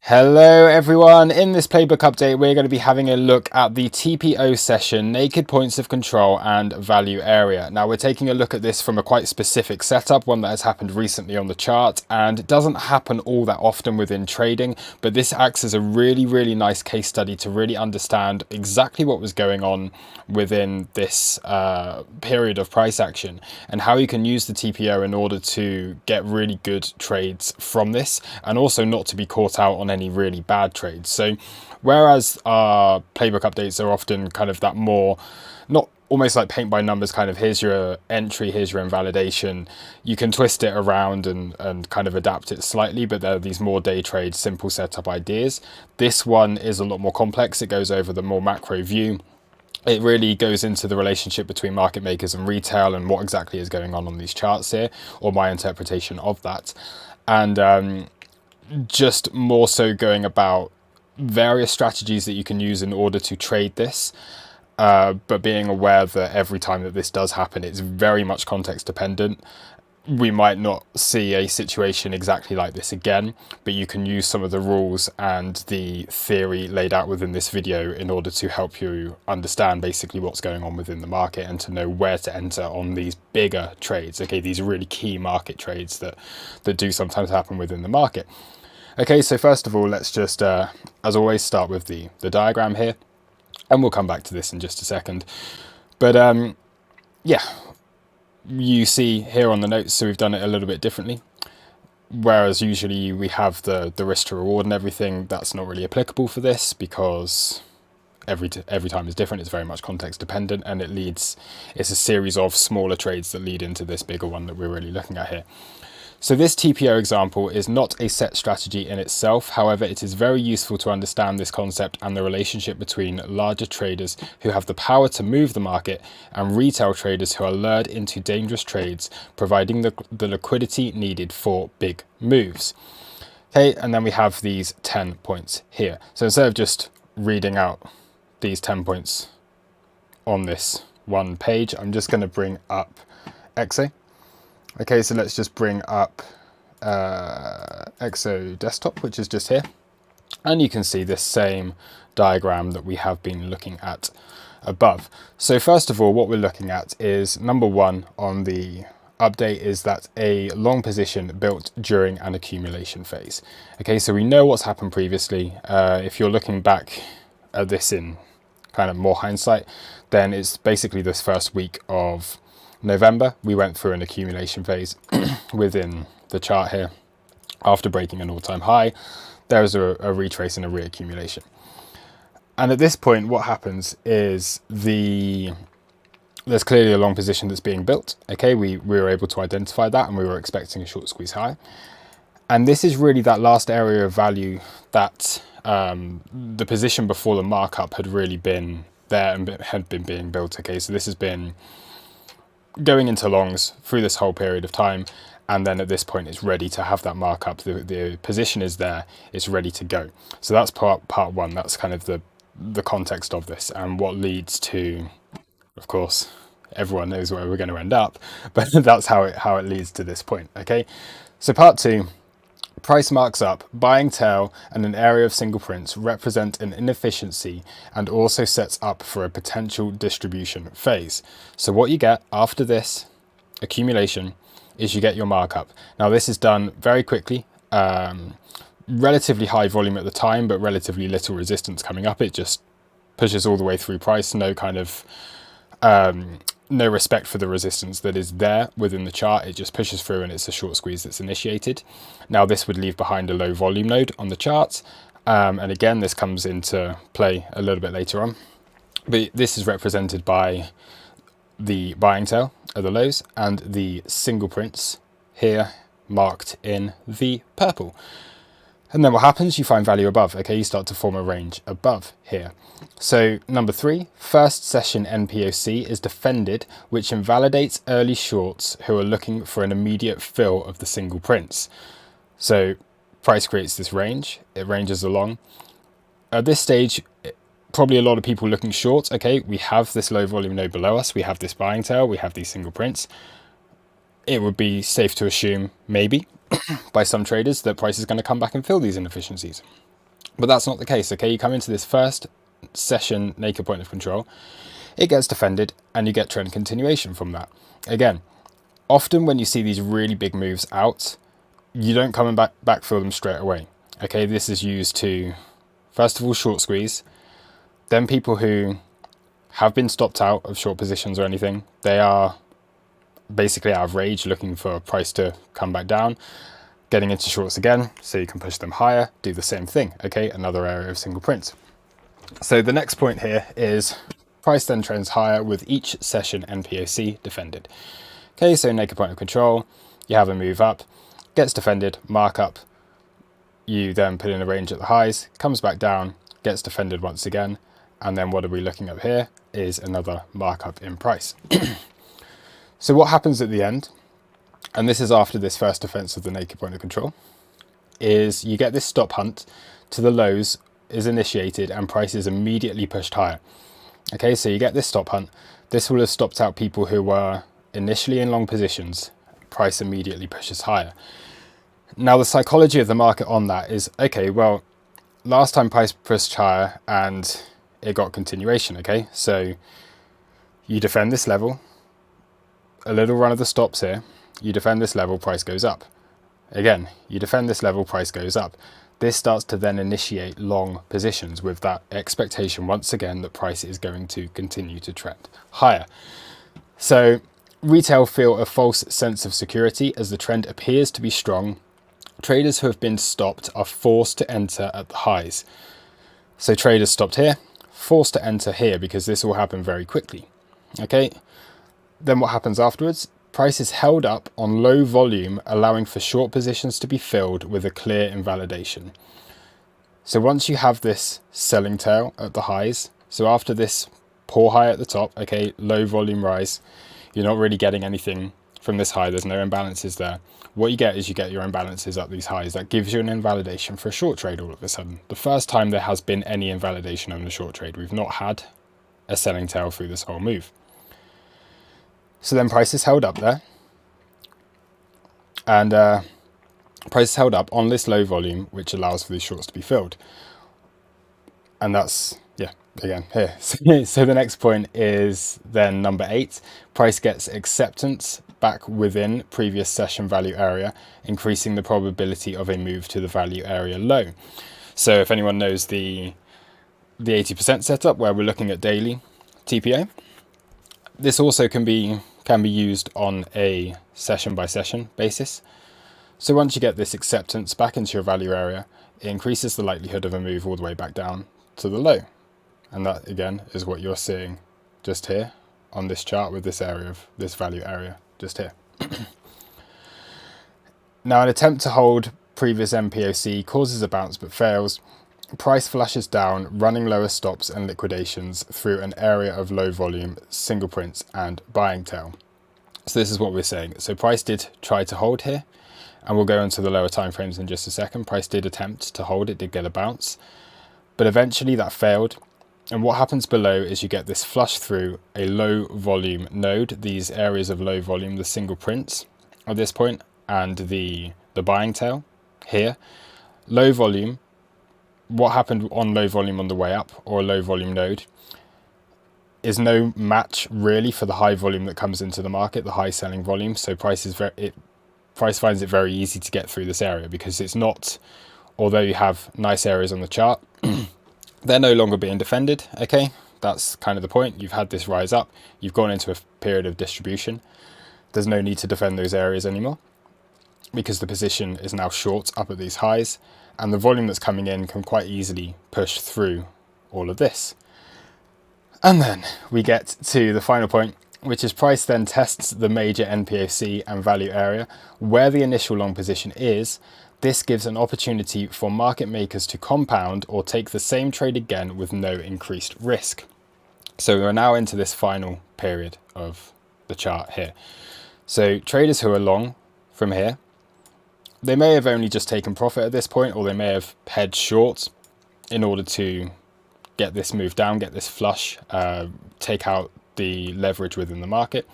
Hello everyone, in this playbook update we're going to be having a look at the TPO session, naked points of control and value area. Now we're taking a look at this from a quite specific setup, one that has happened recently on the chart and it doesn't happen all that often within trading, but this acts as a really nice case study to really understand exactly what was going on within this period of price action and how you can use the TPO in order to get really good trades from this and also not to be caught out on any really bad trades. So whereas our playbook updates are often kind of that more, not almost like paint by numbers kind of here's your entry, here's your invalidation, you can twist it around and kind of adapt it slightly, but there are these more day trade simple setup ideas. This one is a lot more complex. It goes over the more macro view. It really goes into the relationship between market makers and retail and what exactly is going on these charts here, or my interpretation of that. And just more so going about various strategies that you can use in order to trade this, but being aware that every time that this does happen, it's very much context dependent. We might not see a situation exactly like this again, but you can use some of the rules and the theory laid out within this video in order to help you understand basically what's going on within the market and to know where to enter on these bigger trades. Okay, these are really key market trades that do sometimes happen within the market. Okay, so first of all, let's just, as always, start with the diagram here, and we'll come back to this in just a second. But yeah, you see here on the notes, so we've done it a little bit differently. Whereas usually we have the risk to reward and everything, that's not really applicable for this because every time is different. It's very much context dependent, and it's a series of smaller trades that lead into this bigger one that we're really looking at here. So this TPO example is not a set strategy in itself. However, it is very useful to understand this concept and the relationship between larger traders who have the power to move the market and retail traders who are lured into dangerous trades, providing the liquidity needed for big moves. Okay, and then we have these 10 points here. So instead of just reading out these 10 points on this one page, I'm just going to bring up XA. Okay, so let's just bring up XO desktop, which is just here. And you can see this same diagram that we have been looking at above. So first of all, what we're looking at is number one on the update is that a long position built during an accumulation phase. Okay, so we know what's happened previously. If you're looking back at this in kind of more hindsight, then it's basically this first week of November, we went through an accumulation phase within the chart here. After breaking an all-time high, there is a retrace and a reaccumulation. And at this point, what happens is there's clearly a long position that's being built. Okay, we were able to identify that and we were expecting a short squeeze high. And this is really that last area of value that the position before the markup had really been there and had been being built. Okay, so this has been going into longs through this whole period of time, and then at this point it's ready to have that markup. The position is there, it's ready to go. So that's part one. That's kind of the context of this and what leads to, of course, everyone knows where we're going to end up, but that's how it leads to this point. Okay, so part two. Price marks up, buying tail and an area of single prints represent an inefficiency and also sets up for a potential distribution phase. So what you get after this accumulation is you get your markup. Now this is done very quickly, relatively high volume at the time, but relatively little resistance coming up. It just pushes all the way through price, no kind of no respect for the resistance that is there within the chart. It just pushes through and it's a short squeeze that's initiated. Now this would leave behind a low volume node on the chart, and again this comes into play a little bit later on, but this is represented by the buying tail at the lows and the single prints here marked in the purple. And then what happens? You find value above. Okay, you start to form a range above here. So number three, first session NPOC is defended, which invalidates early shorts who are looking for an immediate fill of the single prints. So price creates this range, it ranges along. At this stage, probably a lot of people looking short. Okay, we have this low volume node below us, we have this buying tail, we have these single prints. It would be safe to assume, maybe, by some traders that price is going to come back and fill these inefficiencies. But that's not the case, okay? You come into this first session naked point of control, it gets defended, and you get trend continuation from that. Again, often when you see these really big moves out, you don't come and backfill them straight away. Okay, this is used to, first of all, short squeeze. Then people who have been stopped out of short positions or anything, they are basically out of rage, looking for a price to come back down, getting into shorts again, so you can push them higher, do the same thing, okay? Another area of single print. So the next point here is price then trends higher with each session NPOC defended. Okay, so naked point of control, you have a move up, gets defended, markup, you then put in a range at the highs, comes back down, gets defended once again, and then what are we looking at here is another markup in price. So what happens at the end, and this is after this first defense of the naked point of control, is you get this stop hunt to the lows is initiated and price is immediately pushed higher. Okay, so you get this stop hunt. This will have stopped out people who were initially in long positions. Price immediately pushes higher. Now the psychology of the market on that is, okay, well, last time price pushed higher and it got continuation, okay? So you defend this level, a little run of the stops here, you defend this level, price goes up. Again, you defend this level, price goes up. This starts to then initiate long positions with that expectation once again that price is going to continue to trend higher. So retail feel a false sense of security as the trend appears to be strong. Traders who have been stopped are forced to enter at the highs. So traders stopped here, forced to enter here because this will happen very quickly. Okay, then what happens afterwards? Price is held up on low volume, allowing for short positions to be filled with a clear invalidation. So once you have this selling tail at the highs, so after this poor high at the top, okay, low volume rise, you're not really getting anything from this high, there's no imbalances there. What you get is you get your imbalances at these highs. That gives you an invalidation for a short trade all of a sudden. The first time there has been any invalidation on a short trade, we've not had a selling tail through this whole move. So then price is held up there, and price is held up on this low volume, which allows for these shorts to be filled. And that's, yeah, again, here. So the next point is then number 8, price gets acceptance back within previous session value area, increasing the probability of a move to the value area low. So if anyone knows the 80% setup where we're looking at daily TPO, this also can be used on a session by session basis. So once you get this acceptance back into your value area, it increases the likelihood of a move all the way back down to the low. And that again is what you're seeing just here on this chart with this area of this value area just here. Now an attempt to hold previous MPOC causes a bounce but fails. Price flashes down, running lower stops and liquidations through an area of low volume, single prints and buying tail. So this is what we're saying. So price did try to hold here, and we'll go into the lower time frames in just a second. Price did attempt to hold, it did get a bounce, but eventually that failed. And what happens below is you get this flush through a low volume node, these areas of low volume, the single prints at this point, and the buying tail here. Low volume, what happened on low volume on the way up, or a low volume node, is no match really for the high volume that comes into the market, the high selling volume. So price finds it very easy to get through this area because it's not, although you have nice areas on the chart, they're no longer being defended. Okay, that's kind of the point. You've had this rise up, you've gone into a period of distribution. There's no need to defend those areas anymore because the position is now short up at these highs, and the volume that's coming in can quite easily push through all of this. And then we get to the final point, which is price then tests the major NPOC and value area where the initial long position is. This gives an opportunity for market makers to compound or take the same trade again with no increased risk. So we're now into this final period of the chart here. So traders who are long from here, they may have only just taken profit at this point, or they may have hedged short in order to get this move down, get this flush, take out the leverage within the market.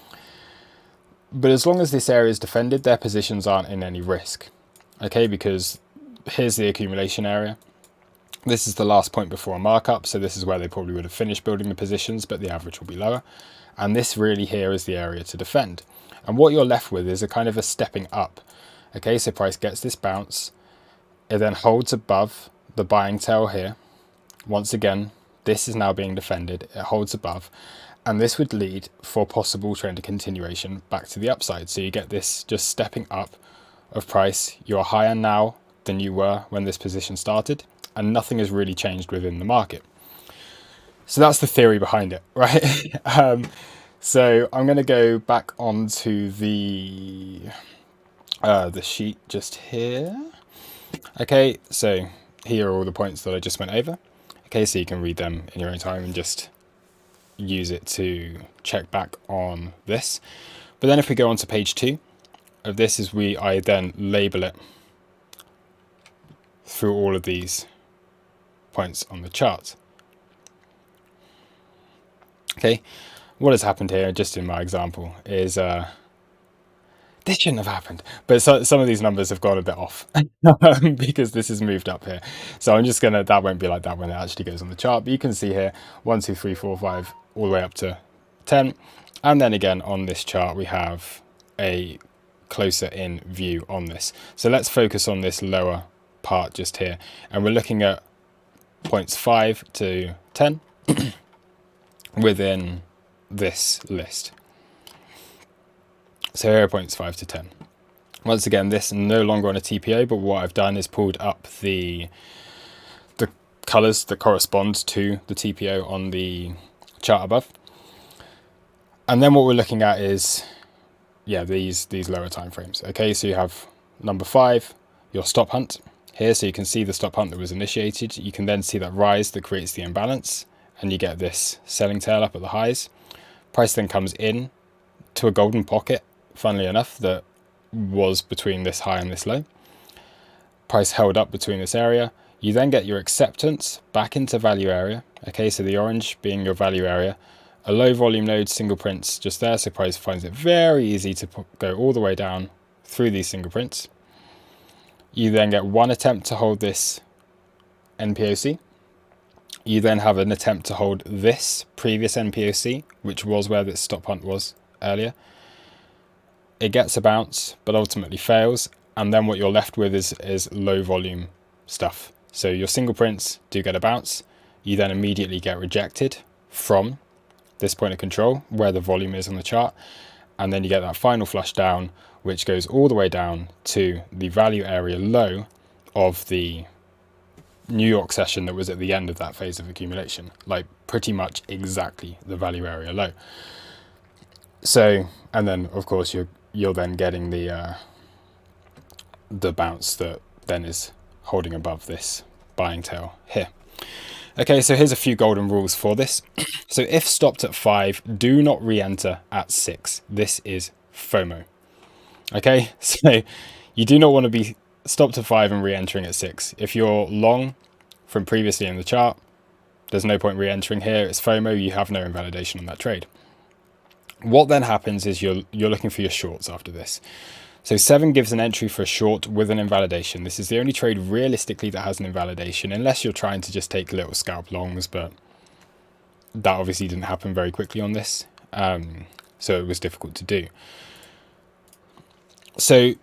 But as long as this area is defended, their positions aren't in any risk. Okay, because here's the accumulation area. This is the last point before a markup, so this is where they probably would have finished building the positions, but the average will be lower. And this really here is the area to defend. And what you're left with is a kind of a stepping up. Okay, so price gets this bounce, it then holds above the buying tail here. Once again, this is now being defended, it holds above, and this would lead for possible trend continuation back to the upside. So you get this just stepping up of price. You're higher now than you were when this position started, and nothing has really changed within the market. So that's the theory behind it, right? So I'm going to go back onto the sheet just here. Okay, so here are all the points that I just went over. Okay, so you can read them in your own time and just use it to check back on this. But then if we go on to page 2 of this, I then label it through all of these points on the chart. Okay, what has happened here, just in my example, is this shouldn't have happened, but some of these numbers have gone a bit off because this has moved up here. So I'm just gonna, that won't be like that when it actually goes on the chart, but you can see here 1, 2, 3, 4, 5, all the way up to 10. And then again on this chart, we have a closer in view on this. So let's focus on this lower part just here. And we're looking at points 5 to 10 within this list. So here are points 5 to 10. Once again, this no longer on a TPO, but what I've done is pulled up the colors that correspond to the TPO on the chart above. And then what we're looking at is, yeah, these lower time frames. Okay, so you have number 5, your stop hunt here, so you can see the stop hunt that was initiated. You can then see that rise that creates the imbalance, and you get this selling tail up at the highs. Price then comes in to a golden pocket, funnily enough, that was between this high and this low. Price held up between this area. You then get your acceptance back into value area. Okay, so the orange being your value area. A low volume node, single prints just there, so price finds it very easy to go all the way down through these single prints. You then get one attempt to hold this NPOC. You then have an attempt to hold this previous NPOC, which was where this stop hunt was earlier. It gets a bounce, but ultimately fails. And then what you're left with is low volume stuff. So your single prints do get a bounce. You then immediately get rejected from this point of control where the volume is on the chart. And then you get that final flush down, which goes all the way down to the value area low of the New York session that was at the end of that phase of accumulation, like pretty much exactly the value area low. So, and then of course you're then getting the bounce that then is holding above this buying tail here. Okay, so here's a few golden rules for this. So if stopped at 5, do not re-enter at 6. This is FOMO. Okay, so you do not want to be stopped at 5 and re-entering at 6. If you're long from previously in the chart, there's no point re-entering here. It's FOMO, you have no invalidation on that trade. What then happens is you're looking for your shorts after this. So 7 gives an entry for a short with an invalidation. This is the only trade realistically that has an invalidation, unless you're trying to just take little scalp longs, but that obviously didn't happen very quickly on this, so it was difficult to do. So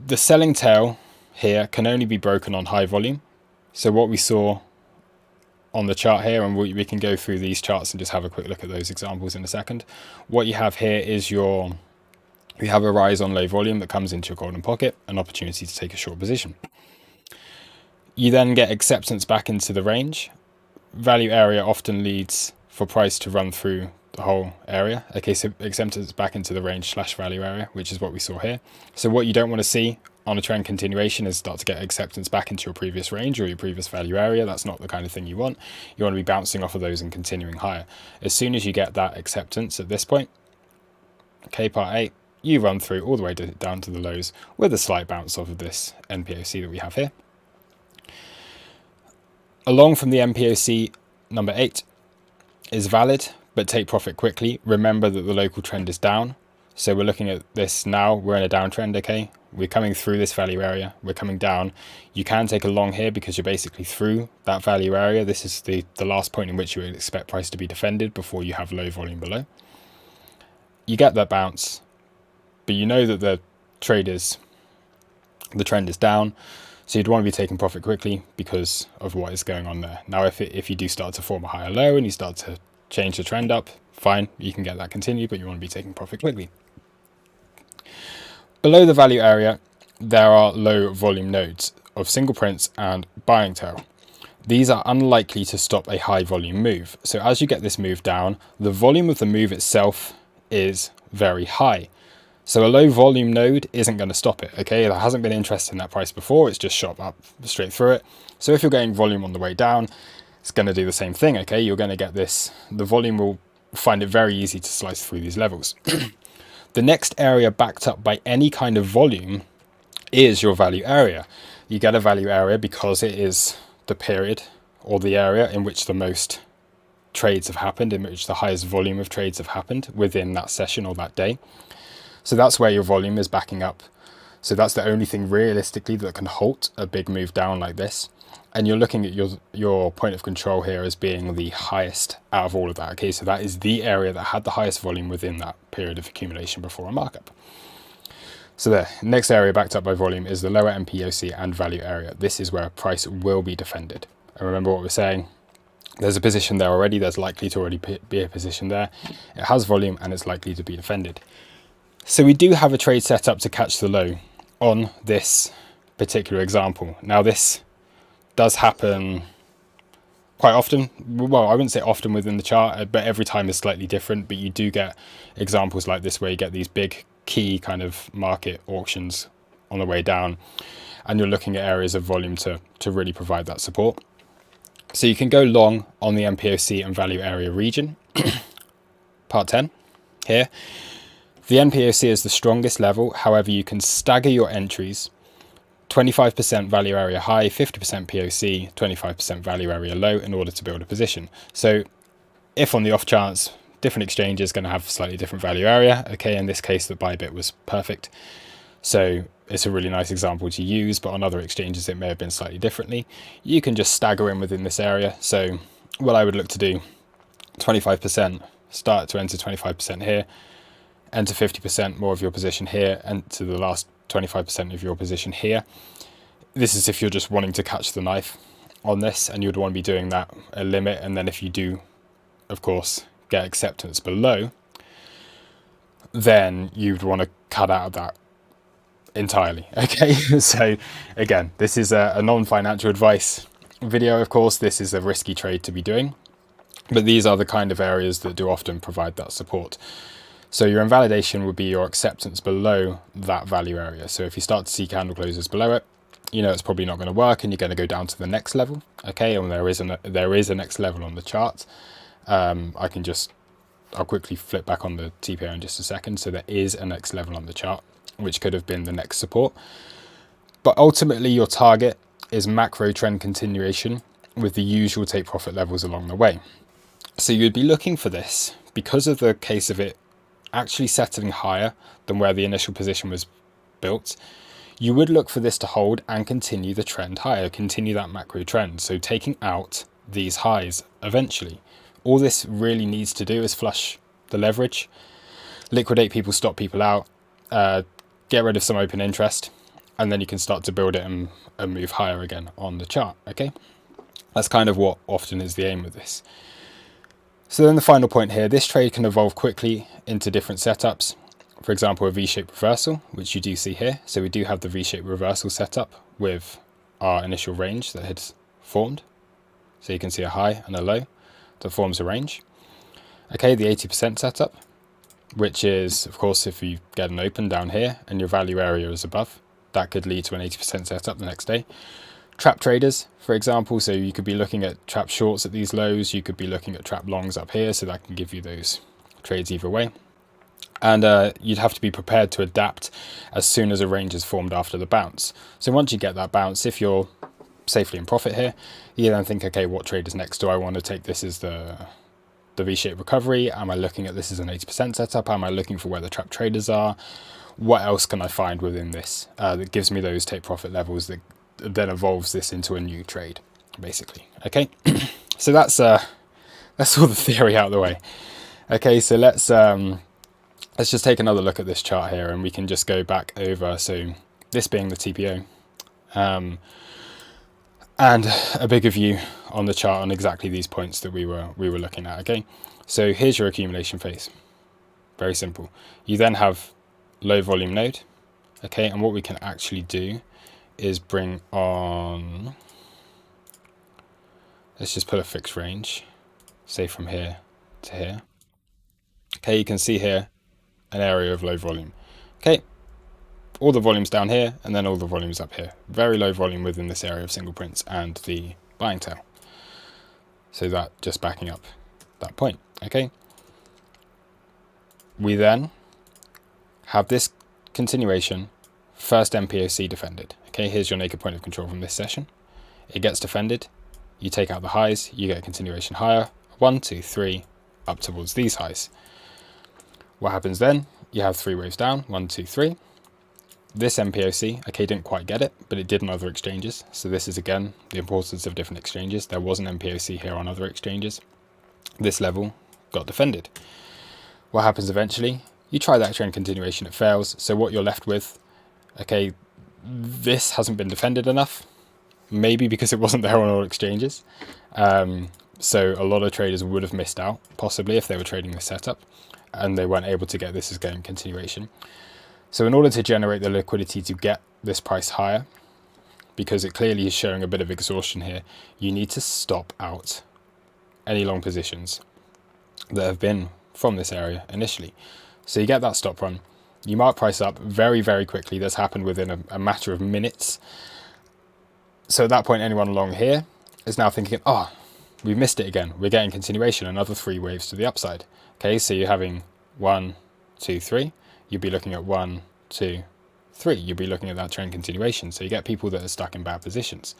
the selling tail here can only be broken on high volume. So what we saw on the chart here, and we can go through these charts and just have a quick look at those examples in a second. What you have here is you have a rise on low volume that comes into your golden pocket, an opportunity to take a short position. You then get acceptance back into the range. Value area often leads for price to run through the whole area. Okay, so acceptance back into the range / value area, which is what we saw here. So what you don't want to see on a trend continuation is start to get acceptance back into your previous range or your previous value area. That's not the kind of thing you want. You want to be bouncing off of those and continuing higher. As soon as you get that acceptance at this point, okay, part 8, you run through all the way down to the lows with a slight bounce off of this NPOC that we have here. Along from the NPOC, number 8 is valid, but take profit quickly. Remember that the local trend is down, So we're looking at this now, we're in a downtrend, okay? We're coming through this value area, we're coming down. You can take a long here because you're basically through that value area. This is the last point in which you would expect price to be defended before you have low volume below. You get that bounce, but you know that the trend is down, so you'd want to be taking profit quickly because of what is going on there. Now, if you do start to form a higher low and you start to change the trend up, fine, you can get that continue, but you want to be taking profit quickly. Below the value area, there are low volume nodes of single prints and buying tail. These are unlikely to stop a high volume move. So as you get this move down, the volume of the move itself is very high. So a low volume node isn't going to stop it, okay? That hasn't been interested in that price before, it's just shot up straight through it. So if you're getting volume on the way down, it's going to do the same thing, okay? You're going to get this, the volume will find it very easy to slice through these levels. The next area backed up by any kind of volume is your value area. You get a value area because it is the period or the area in which the most trades have happened, in which the highest volume of trades have happened within that session or that day. So that's where your volume is backing up. So that's the only thing realistically that can halt a big move down like this. And you're looking at your point of control here as being the highest out of all of that. Okay, so that is the area that had the highest volume within that period of accumulation before a markup. So the next area backed up by volume is the lower MPOC and value area. This is where a price will be defended. And remember what we're saying, there's a position there already, there's likely to already be a position there. It has volume and it's likely to be defended. So we do have a trade set up to catch the low on this particular example. Now this does happen quite often. Well, I wouldn't say often within the chart, but every time is slightly different. But you do get examples like this where you get these big key kind of market auctions on the way down, and you're looking at areas of volume to really provide that support. So you can go long on the MPOC and value area region. Part 10 here. The MPOC is the strongest level, however you can stagger your entries. 25% value area high, 50% POC, 25% value area low in order to build a position. So if on the off chance, different exchanges going to have slightly different value area, okay, in this case the Bybit was perfect. So it's a really nice example to use, but on other exchanges it may have been slightly differently. You can just stagger in within this area. So what I would look to do, 25%, start to enter 25% here, enter 50% more of your position here, and to the last 25% of your position here. This is if you're just wanting to catch the knife on this, and you'd want to be doing that a limit. And then if you do, of course, get acceptance below, then you'd want to cut out of that entirely, okay? So again, this is a non-financial advice video, of course. This is a risky trade to be doing, but these are the kind of areas that do often provide that support. So your invalidation would be your acceptance below that value area. So if you start to see candle closes below it, you know it's probably not going to work, and you're going to go down to the next level, okay? And there is a next level on the chart. I'll quickly flip back on the TPO in just a second. So there is a next level on the chart, which could have been the next support. But ultimately your target is macro trend continuation with the usual take profit levels along the way. So you'd be looking for this because of the case of it actually settling higher than where the initial position was built. You would look for this to hold and continue the trend higher, continue that macro trend. So taking out these highs eventually. All this really needs to do is flush the leverage, liquidate people, stop people out, get rid of some open interest, and then you can start to build it and move higher again on the chart, okay? That's kind of what often is the aim of this. So then the final point here, this trade can evolve quickly into different setups. For example, a V-shaped reversal, which you do see here. So we do have the V-shaped reversal setup with our initial range that had formed. So you can see a high and a low that forms a range. Okay, the 80% setup, which is, of course, if you get an open down here and your value area is above, that could lead to an 80% setup the next day. Trap traders, for example, so you could be looking at trap shorts at these lows, you could be looking at trap longs up here, so that can give you those trades either way. And you'd have to be prepared to adapt as soon as a range is formed after the bounce. So once you get that bounce, if you're safely in profit here, you then think, okay, what trade is next? Do I want to take this as the the V-shaped recovery? Am I looking at this as an 80% setup? Am I looking for where the trap traders are? What else can I find within this that gives me those take profit levels that then evolves this into a new trade, basically? Okay, so that's all the theory out of the way. Okay, so let's just take another look at this chart here, and we can just go back over. So this being the TPO, and a bigger view on the chart on exactly these points that we were looking at. Okay, so here's your accumulation phase. Very simple. You then have low volume node. Okay, and what we can actually do is bring on, let's just put a fixed range, say from here to here. Okay, you can see here an area of low volume. Okay, all the volumes down here, and then all the volumes up here. Very low volume within this area of single prints and the buying tail. So that just backing up that point. Okay, we then have this continuation, first MPOC defended. Okay, here's your naked point of control from this session. It gets defended, you take out the highs, you get a continuation higher, 1, 2, 3, up towards these highs. What happens then? You have 3 waves down, 1, 2, 3. This MPOC, okay, didn't quite get it, but it did on other exchanges. So this is, again, the importance of different exchanges. There was an MPOC here on other exchanges. This level got defended. What happens eventually? You try that trend continuation, it fails. So what you're left with, okay, this hasn't been defended enough, maybe because it wasn't there on all exchanges. So a lot of traders would have missed out, possibly, if they were trading this setup, and they weren't able to get this as going continuation. So in order to generate the liquidity to get this price higher, because it clearly is showing a bit of exhaustion here, you need to stop out any long positions that have been from this area initially. So you get that stop run, you mark price up very, very quickly. That's happened within a matter of minutes. So at that point, anyone along here is now thinking, oh, we missed it again. We're getting continuation, another 3 waves to the upside. Okay, so you're having 1, 2, 3. You'd be looking at 1, 2, 3. You'd be looking at that trend continuation. So you get people that are stuck in bad positions.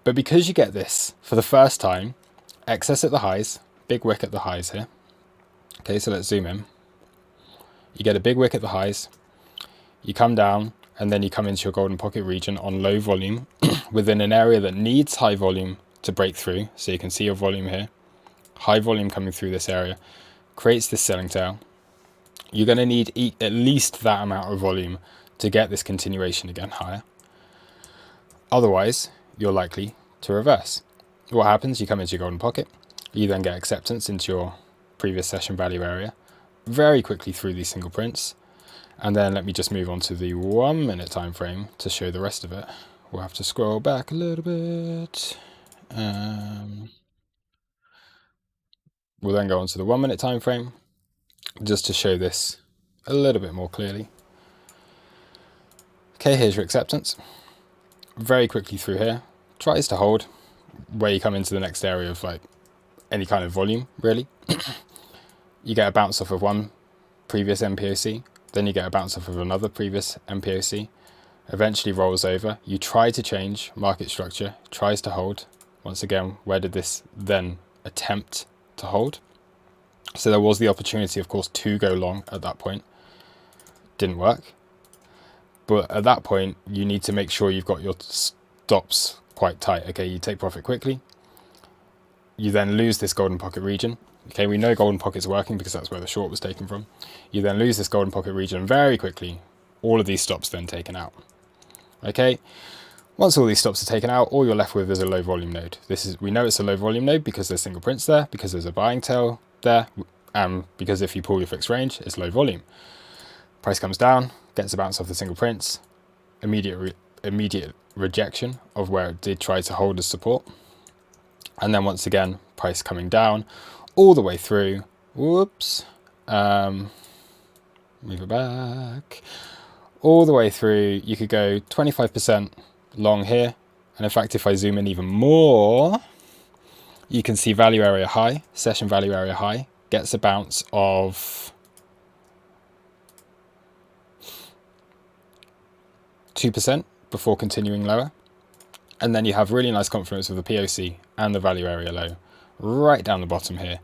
But because you get this for the first time, excess at the highs, big wick at the highs here. Okay, so let's zoom in. You get a big wick at the highs. You come down, and then you come into your golden pocket region on low volume within an area that needs high volume to break through. So you can see your volume here. High volume coming through this area creates this selling tail. You're going to need at least that amount of volume to get this continuation again higher. Otherwise, you're likely to reverse. What happens? You come into your golden pocket. You then get acceptance into your previous session value area very quickly through these single prints. And then let me just move on to the 1 minute time frame to show the rest of it. We'll have to scroll back a little bit. We'll then go on to the 1 minute time frame just to show this a little bit more clearly. Okay, here's your acceptance. Very quickly through here, tries to hold where you come into the next area of like any kind of volume, really. You get a bounce off of one previous MPOC, then you get a bounce off of another previous MPOC, eventually rolls over. You try to change market structure, tries to hold. Once again, where did this then attempt to hold? So there was the opportunity, of course, to go long at that point. Didn't work. But at that point, you need to make sure you've got your stops quite tight. Okay, you take profit quickly. You then lose this golden pocket region. Okay, we know golden pocket's working because that's where the short was taken from. You then lose this golden pocket region very quickly. All of these stops then taken out. Okay, once all these stops are taken out, all you're left with is a low volume node. We know it's a low volume node because there's single prints there, because there's a buying tail there, and because if you pull your fixed range, it's low volume. Price comes down, gets a bounce off the single prints, immediate rejection of where it did try to hold as support, and then once again, price coming down all the way through. Whoops. Move it back. All the way through. You could go 25% long here, and in fact, if I zoom in even more, you can see value area high, session value area high, gets a bounce of 2% before continuing lower. And then you have really nice confluence of the POC and the value area low right down the bottom here,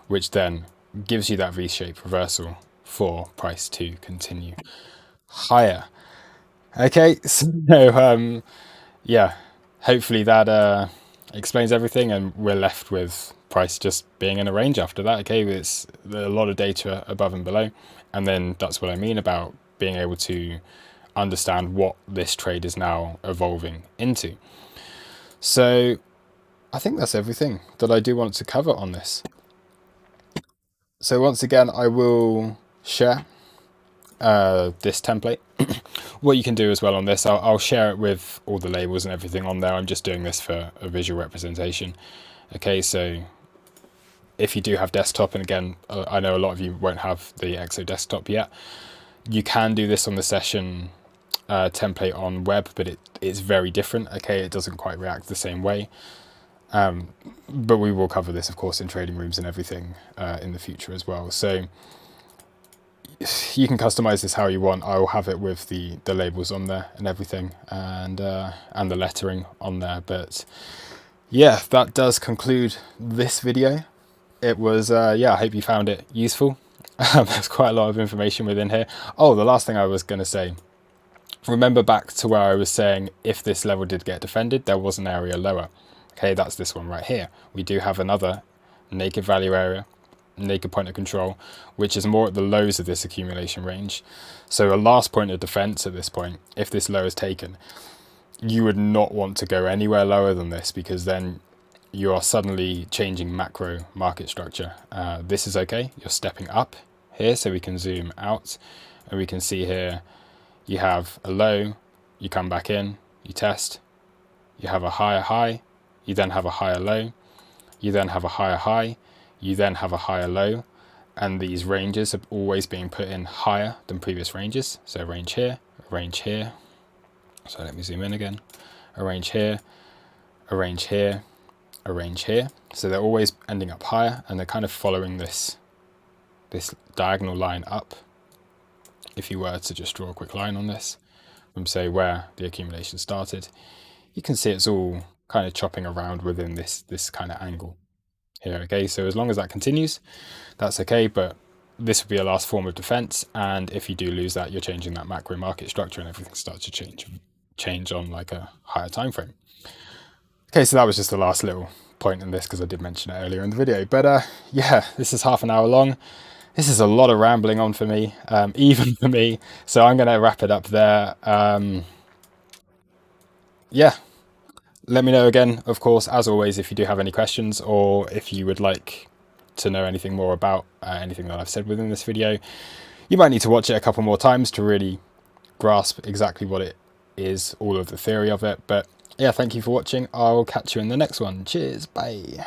which then gives you that V-shaped reversal for price to continue higher. Okay, so yeah, hopefully that explains everything, and we're left with price just being in a range after that. Okay, it's a lot of data above and below, and then that's what I mean about being able to understand what this trade is now evolving into. So I think that's everything that I do want to cover on this. So once again, I will share this template. What you can do as well on this, I'll share it with all the labels and everything on there. I'm just doing this for a visual representation. Okay, so if you do have desktop, and again, I know a lot of you won't have the Exo desktop yet, you can do this on the session template on web, but it's very different. Okay, it doesn't quite react the same way. But we will cover this, of course, in trading rooms and everything in the future as well. So you can customize this how you want. I will have it with the labels on there and everything, and the lettering on there. But yeah, that does conclude this video. It was yeah, I hope you found it useful. There's quite a lot of information within here. Oh, the last thing I was going to say, remember back to where I was saying if this level did get defended, there was an area lower. Okay, that's this one right here. We do have another naked value area, naked point of control, which is more at the lows of this accumulation range. So a last point of defense at this point, if this low is taken, you would not want to go anywhere lower than this, because then you are suddenly changing macro market structure. This is okay. You're stepping up here, so we can zoom out and we can see here you have a low, you come back in, you test, you have a higher high, you then have a higher low, you then have a higher high, you then have a higher low, and these ranges are always being put in higher than previous ranges. So a range here, a range here. So let me zoom in again. A range here, a range here, a range here. So they're always ending up higher, and they're kind of following this diagonal line up. If you were to just draw a quick line on this from, say, where the accumulation started, you can see it's all kind of chopping around within this kind of angle here. Okay, so as long as that continues, that's okay, but this would be a last form of defense, and if you do lose that, you're changing that macro market structure, and everything starts to change on like a higher time frame. Okay, so that was just the last little point in this, because I did mention it earlier in the video. But yeah, this is half an hour long. This is a lot of rambling on for me, even for me, so I'm going to wrap it up there. Yeah, let me know again, of course, as always, if you do have any questions, or if you would like to know anything more about anything that I've said within this video. You might need to watch it a couple more times to really grasp exactly what it is, all of the theory of it. But yeah, thank you for watching. I'll catch you in the next one. Cheers, bye.